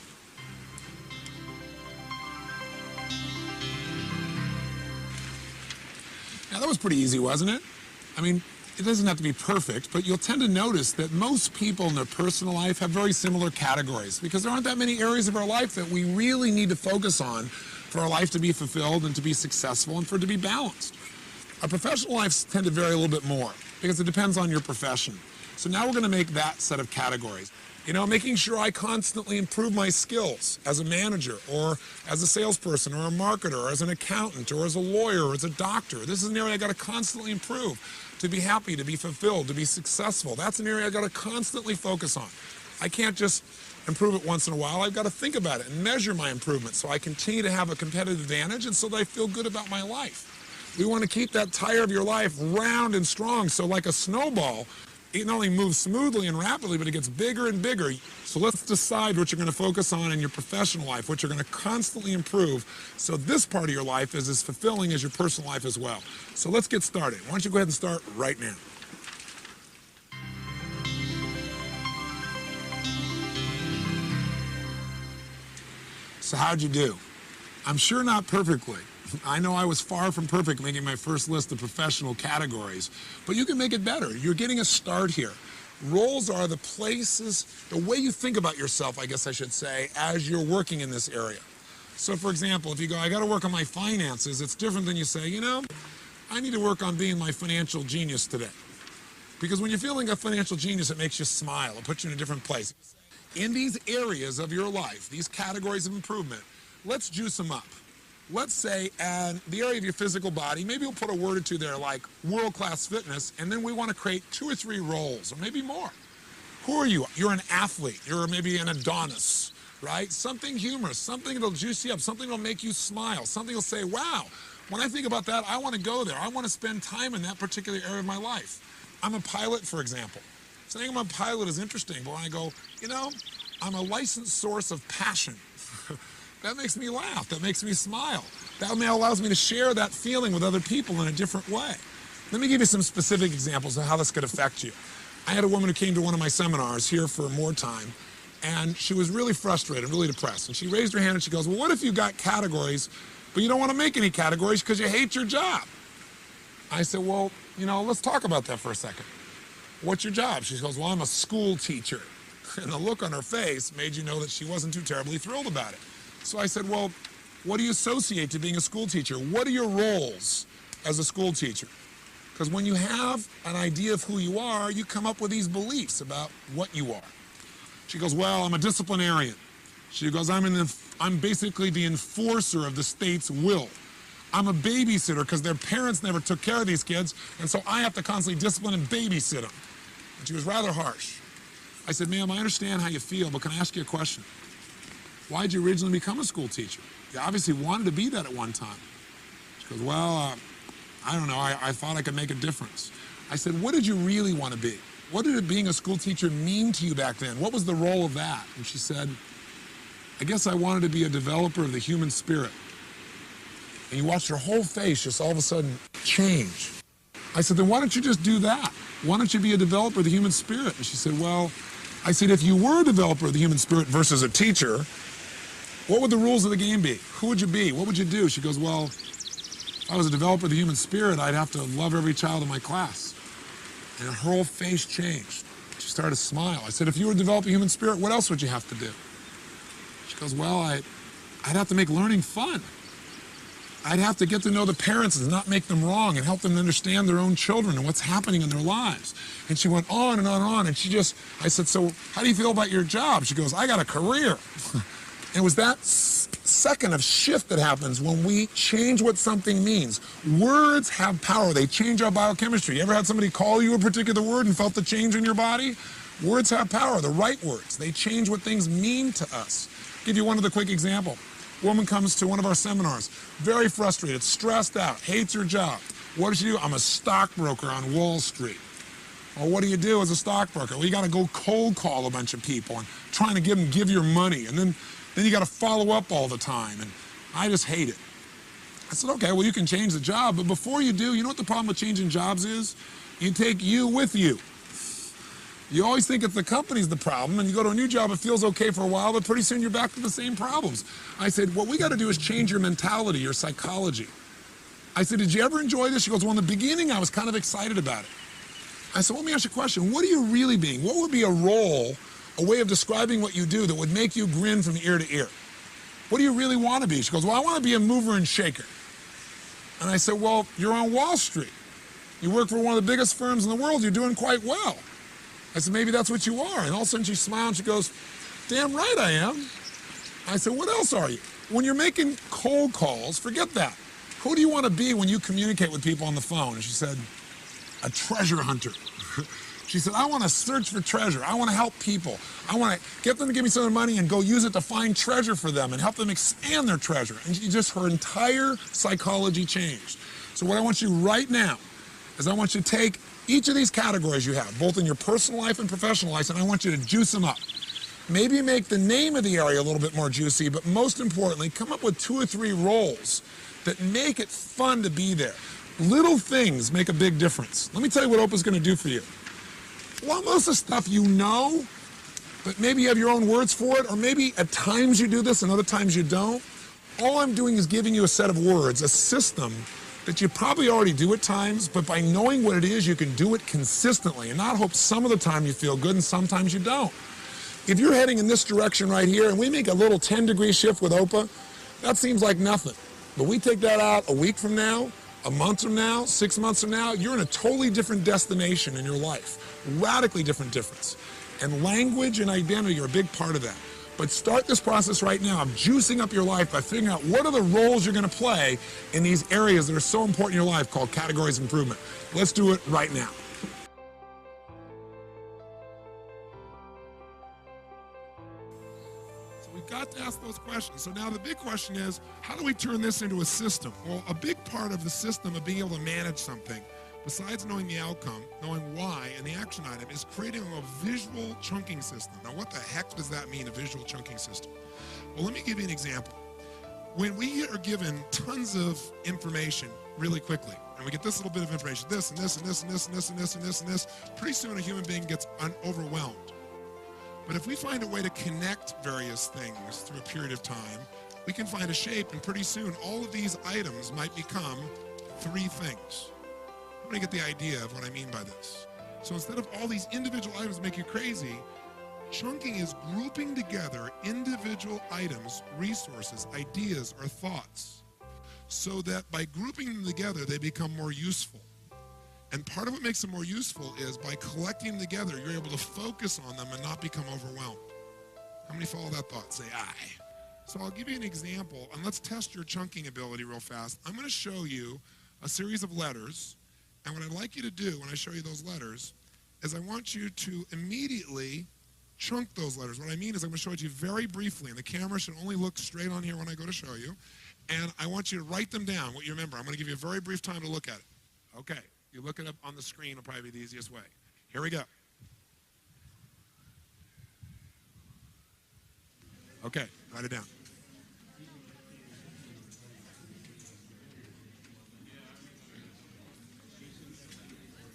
Now, that was pretty easy, wasn't it? I mean, it doesn't have to be perfect, but you'll tend to notice that most people in their personal life have very similar categories because there aren't that many areas of our life that we really need to focus on for our life to be fulfilled and to be successful and for it to be balanced. Our professional lives tend to vary a little bit more because it depends on your profession. So now we're going to make that set of categories. You know, making sure I constantly improve my skills as a manager or as a salesperson or a marketer or as an accountant or as a lawyer or as a doctor. This is an area I got to constantly improve to be happy, to be fulfilled, to be successful. That's an area I got to constantly focus on. I can't just improve it once in a while. I've got to think about it and measure my improvement so I continue to have a competitive advantage and so that I feel good about my life. We want to keep that tire of your life round and strong so like a snowball, it not only moves smoothly and rapidly, but it gets bigger and bigger. So let's decide what you're going to focus on in your professional life, what you're going to constantly improve, so this part of your life is as fulfilling as your personal life as well. So let's get started. Why don't you go ahead and start right now. So how'd you do? I'm sure not perfectly. I know I was far from perfect making my first list of professional categories, but you can make it better. You're getting a start here. Roles are the places, the way you think about yourself, I guess I should say, as you're working in this area. So for example, if you go, I got to work on my finances, it's different than you say, you know, I need to work on being my financial genius today. Because when you're feeling a financial genius, it makes you smile. It puts you in a different place. In these areas of your life, these categories of improvement, let's juice them up. Let's say, the area of your physical body, maybe we'll put a word or two there like world-class fitness, and then we want to create 2 or 3 roles, or maybe more. Who are you? You're an athlete. You're maybe an Adonis, right? Something humorous, something that'll juice you up, something that'll make you smile, something that'll say, wow, when I think about that, I want to go there. I want to spend time in that particular area of my life. I'm a pilot, for example. Saying I'm a pilot is interesting, but when I go, you know, I'm a licensed source of passion. That makes me laugh. That makes me smile. That allows me to share that feeling with other people in a different way. Let me give you some specific examples of how this could affect you. I had a woman who came to one of my seminars here for more time, and she was really frustrated, really depressed. And she raised her hand and she goes, well, what if you got categories, but you don't want to make any categories because you hate your job? I said, well, you know, let's talk about that for a second. What's your job? She goes, well, I'm a school teacher. And the look on her face made you know that she wasn't too terribly thrilled about it. So I said, well, what do you associate to being a school teacher? What are your roles as a school teacher? Because when you have an idea of who you are, you come up with these beliefs about what you are. She goes, well, I'm a disciplinarian. She goes, I'm basically the enforcer of the state's will. I'm a babysitter because their parents never took care of these kids, and so I have to constantly discipline and babysit them. And she was rather harsh. I said, ma'am, I understand how you feel, but can I ask you a question? Why did you originally become a school teacher? You obviously wanted to be that at one time. She goes, well, I don't know. I thought I could make a difference. I said, what did you really want to be? What did being a school teacher mean to you back then? What was the role of that? And she said, I guess I wanted to be a developer of the human spirit. And you watched her whole face just all of a sudden change. I said, then why don't you just do that? Why don't you be a developer of the human spirit? And she said, well, I said, if you were a developer of the human spirit versus a teacher, what would the rules of the game be? Who would you be? What would you do? She goes, well, if I was a developer of the human spirit, I'd have to love every child in my class. And her whole face changed. She started to smile. I said, if you were developing human spirit, what else would you have to do? She goes, well, I'd have to make learning fun. I'd have to get to know the parents and not make them wrong and help them understand their own children and what's happening in their lives. And she went on and on and on. And I said, so how do you feel about your job? She goes, I got a career. And it was that second of shift that happens when we change what something means. Words have power. They change our biochemistry. You ever had somebody call you a particular word and felt the change in your body? Words have power, the right words. They change what things mean to us. I'll give you one other quick example. A woman comes to one of our seminars, very frustrated, stressed out, hates her job. What does she do? I'm a stockbroker on Wall Street. Or what do you do as a stockbroker? Well, you got to go cold call a bunch of people and trying to get them to give your money. And then you got to follow up all the time. And I just hate it. I said, okay, well, you can change the job. But before you do, you know what the problem with changing jobs is? You take you with you. You always think it's the company's the problem, and you go to a new job, it feels okay for a while, but pretty soon you're back to the same problems. I said, what we got to do is change your mentality, your psychology. I said, did you ever enjoy this? She goes, well, in the beginning, I was kind of excited about it. I said, let me ask you a question. What are you really being? What would be a role, a way of describing what you do that would make you grin from ear to ear? What do you really want to be? She goes, well, I want to be a mover and shaker. And I said, well, you're on Wall Street. You work for one of the biggest firms in the world. You're doing quite well. I said, maybe that's what you are. And all of a sudden she smiled and she goes, damn right I am. I said, what else are you? When you're making cold calls, forget that. Who do you want to be when you communicate with people on the phone? And she said, a treasure hunter. She said, I want to search for treasure. I want to help people. I want to get them to give me some of their money and go use it to find treasure for them and help them expand their treasure. And her entire psychology changed. So what I want you right now is I want you to take each of these categories you have, both in your personal life and professional life, and I want you to juice them up. Maybe make the name of the area a little bit more juicy, but most importantly, come up with 2 or 3 roles that make it fun to be there. Little things make a big difference. Let me tell you what Oprah's going to do for you. Well, most of the stuff you know, but maybe you have your own words for it, or maybe at times you do this and other times you don't. All I'm doing is giving you a set of words, a system that you probably already do at times, but by knowing what it is, you can do it consistently and not hope some of the time you feel good and sometimes you don't. If you're heading in this direction right here and we make a little 10-degree shift with Oprah, that seems like nothing. But we take that out a week from now, a month from now, 6 months from now, you're in a totally different destination in your life. Radically different difference. And language and identity are a big part of that. But start this process right now of juicing up your life by figuring out what are the roles you're going to play in these areas that are so important in your life called categories of improvement. Let's do it right now. So we've got to ask those questions. So now the big question is, how do we turn this into a system? Well, a big part of the system of being able to manage something, besides knowing the outcome, knowing why, and the action item, is creating a visual chunking system. Now, what the heck does that mean, a visual chunking system? Well, let me give you an example. When we are given tons of information really quickly, and we get this little bit of information, this and this and this and this and this and this and this and this, pretty soon a human being gets overwhelmed. But if we find a way to connect various things through a period of time, we can find a shape, and pretty soon all of these items might become 3 things. I'm going to get the idea of what I mean by this. So instead of all these individual items make you crazy, chunking is grouping together individual items, resources, ideas, or thoughts, so that by grouping them together, they become more useful. And part of what makes them more useful is by collecting them together, you're able to focus on them and not become overwhelmed. How many follow that thought? Say aye. So I'll give you an example, and let's test your chunking ability real fast. I'm going to show you a series of letters. And what I'd like you to do when I show you those letters is I want you to immediately chunk those letters. What I mean is I'm going to show it to you very briefly, and the camera should only look straight on here when I go to show you. And I want you to write them down, what you remember. I'm going to give you a very brief time to look at it. Okay, you look it up on the screen will probably be the easiest way. Here we go. Okay, write it down.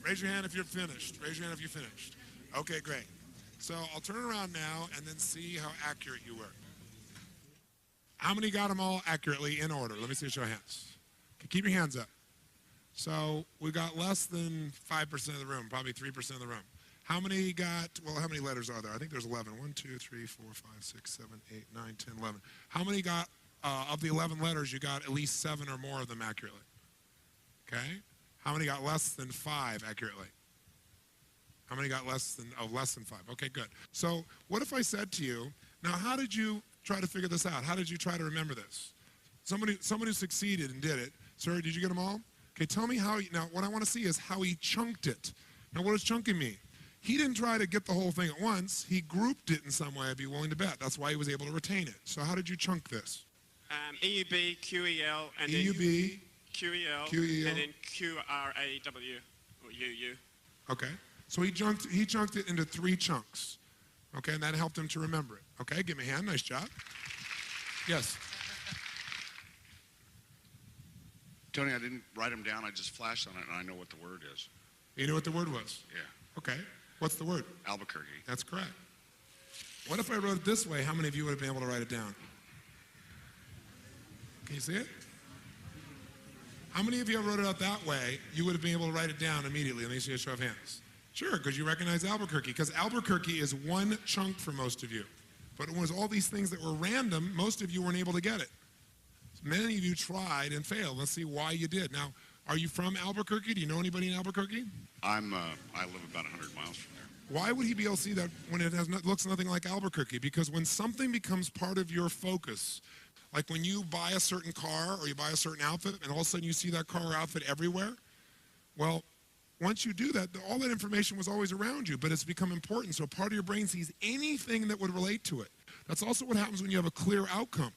Raise your hand if you're finished. Raise your hand if you're finished. Okay, great. So I'll turn it around now and then see how accurate you were. How many got them all accurately in order? Let me see a show of hands. Okay, keep your hands up. So we got less than 5% of the room, probably 3% of the room. How many got, well, how many letters are there? I think there's 11. 1, 2, 3, 4, 5, 6, 7, 8, 9, 10, 11. How many got, of the 11 letters, you got at least 7 or more of them accurately? Okay? How many got less than 5 accurately? How many got less than 5? Okay, good. So what if I said to you, now how did you try to figure this out? How did you try to remember this? Somebody who succeeded and did it. Sir, did you get them all? Okay, tell me how, now what I want to see is how he chunked it. Now what does chunking mean? He didn't try to get the whole thing at once. He grouped it in some way, I'd be willing to bet. That's why he was able to retain it. So how did you chunk this? EUB, QEL, and EUB, QEL, QEL, and then QRAW, or UU. Okay. So he chunked it into 3 chunks. Okay, and that helped him to remember it. Okay, give me a hand, nice job. Yes. Tony, I didn't write them down, I just flashed on it and I know what the word is. You knew what the word was? Yeah. Okay, what's the word? Albuquerque. That's correct. What if I wrote it this way? How many of you would have been able to write it down? Can you see it? How many of you wrote it out that way, you would have been able to write it down immediately? Let me see a show of hands. Sure, because you recognize Albuquerque, because Albuquerque is 1 chunk for most of you. But it was all these things that were random, most of you weren't able to get it. So many of you tried and failed. Let's see why you did. Now, are you from Albuquerque? Do you know anybody in Albuquerque? I live about 100 miles from there. Why would he be able to see that when it looks nothing like Albuquerque? Because when something becomes part of your focus, like when you buy a certain car or you buy a certain outfit and all of a sudden you see that car or outfit everywhere, well, once you do that, all that information was always around you, but it's become important. So part of your brain sees anything that would relate to it. That's also what happens when you have a clear outcome.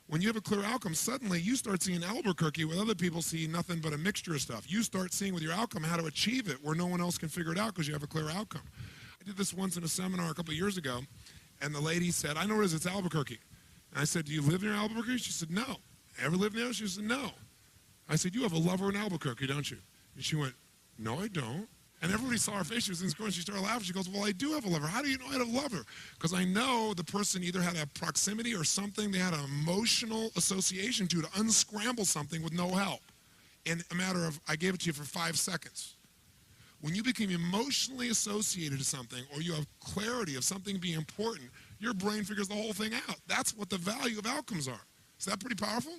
When you have a clear outcome, suddenly you start seeing Albuquerque where other people see nothing but a mixture of stuff. You start seeing with your outcome how to achieve it where no one else can figure it out because you have a clear outcome. I did this once in a seminar a couple of years ago, and the lady said, I know where it is, it's Albuquerque. And I said, do you live near Albuquerque? She said, no. Ever live near? She said, no. I said, you have a lover in Albuquerque, don't you? And she went, no, I don't. And everybody saw her face. She was in school, and she started laughing. She goes, well, I do have a lover. How do you know I have a lover? Because I know the person either had a proximity or something. They had an emotional association to unscramble something with no help. In a matter of, I gave it to you for 5 seconds. When you become emotionally associated to something or you have clarity of something being important, your brain figures the whole thing out. That's what the value of outcomes are. Is that pretty powerful?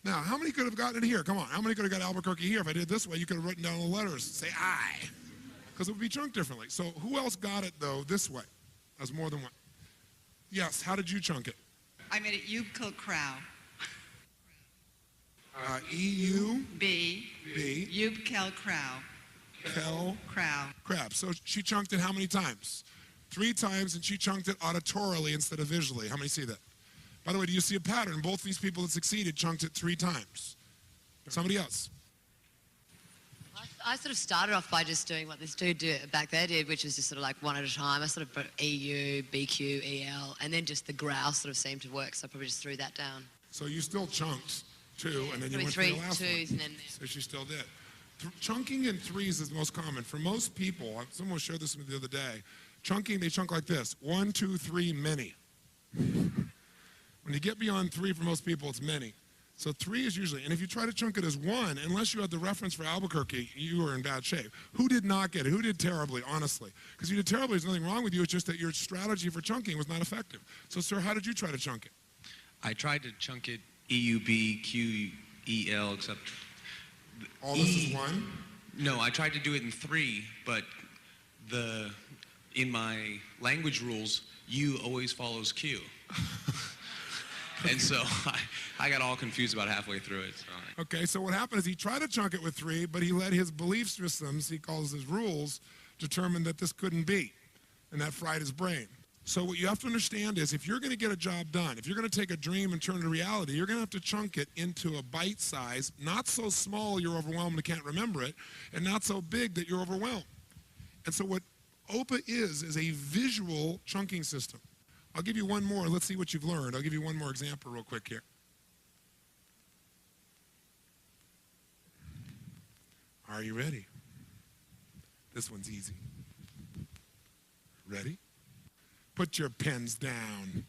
Now, how many could have gotten it here? Come on, how many could have got Albuquerque here? If I did it this way, you could have written down the letters, say I, because it would be chunked differently. So who else got it, though, this way? That's more than one. Yes, how did you chunk it? I made it Yubkel Crow. E-U? B. B. Yubkel Crow. Kel? Crow. Crab. So she chunked it how many times? 3 times, and she chunked it auditorily instead of visually. How many see that? By the way, do you see a pattern? Both these people that succeeded chunked it 3 times. Somebody else. I sort of started off by just doing what this dude back there did, which was just sort of like one at a time. I sort of put EU, BQ, EL, and then just the growl sort of seemed to work, so I probably just threw that down. So you still chunked 2, and then you went to three the last twos one. and then... So she still did. Chunking in 3s is the most common. For most people, someone showed this with me the other day, chunking, they chunk like this. 1, 2, 3, many. When you get beyond 3, for most people, it's many. So 3 is usually, and if you try to chunk it as 1, unless you had the reference for Albuquerque, you are in bad shape. Who did not get it? Who did terribly, honestly? Because you did terribly, there's nothing wrong with you, it's just that your strategy for chunking was not effective. So, sir, how did you try to chunk it? I tried to chunk it EUB, QEL, except... All this is 1? No, I tried to do it in 3, but in my language rules, U always follows Q. And so I got all confused about halfway through it. So. Okay, so what happened is he tried to chunk it with 3, but he let his belief systems, he calls his rules, determine that this couldn't be, and that fried his brain. So what you have to understand is if you're going to get a job done, if you're going to take a dream and turn it to reality, you're going to have to chunk it into a bite size, not so small you're overwhelmed and can't remember it, and not so big that you're overwhelmed. And so what OPA is a visual chunking system. I'll give you one more. Let's see what you've learned. I'll give you one more example real quick here. Are you ready? This one's easy. Ready? Put your pens down.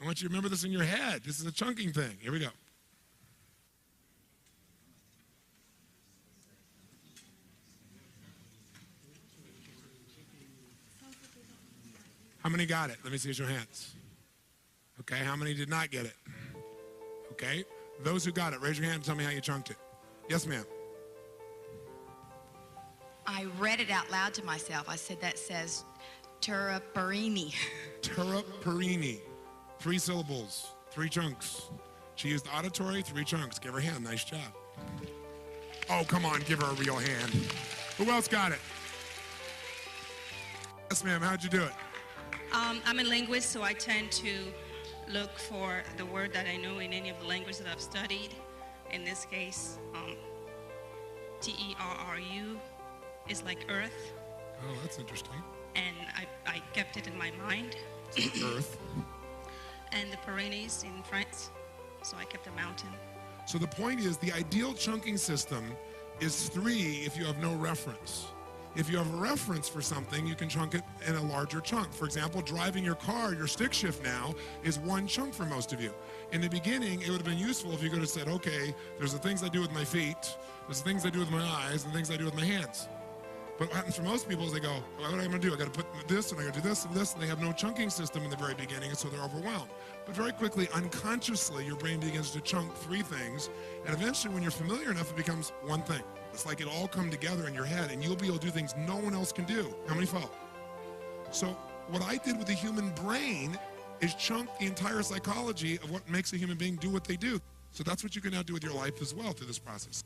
I want you to remember this in your head. This is a chunking thing. Here we go. How many got it? Let me see your hands. Okay, how many did not get it? Okay, those who got it, raise your hand and tell me how you chunked it. Yes, ma'am. I read it out loud to myself. I said, that says Turaparini. Turaparini. 3 syllables, 3 chunks. She used auditory, 3 chunks. Give her a hand, nice job. Oh, come on, give her a real hand. Who else got it? Yes, ma'am, how'd you do it? I'm a linguist, so I tend to look for the word that I know in any of the languages that I've studied. In this case, T-E-R-R-U is like earth, Oh, that's interesting. and I kept it in my mind. So Earth. And the Pyrenees in France, so I kept a mountain. So the point is, the ideal chunking system is 3 if you have no reference. If you have a reference for something, you can chunk it in a larger chunk. For example, driving your car, your stick shift now is 1 chunk for most of you. In the beginning, it would have been useful if you could have said, okay, there's the things I do with my feet, there's the things I do with my eyes, and the things I do with my hands. But what happens for most people is they go, well, what am I going to do? I got to put this, and I got to do this and this, and they have no chunking system in the very beginning, and so they're overwhelmed. But very quickly, unconsciously, your brain begins to chunk 3 things, and eventually, when you're familiar enough, it becomes 1 thing. It's like it all come together in your head, and you'll be able to do things no one else can do. How many follow? So what I did with the human brain is chunk the entire psychology of what makes a human being do what they do. So that's what you can now do with your life as well through this process.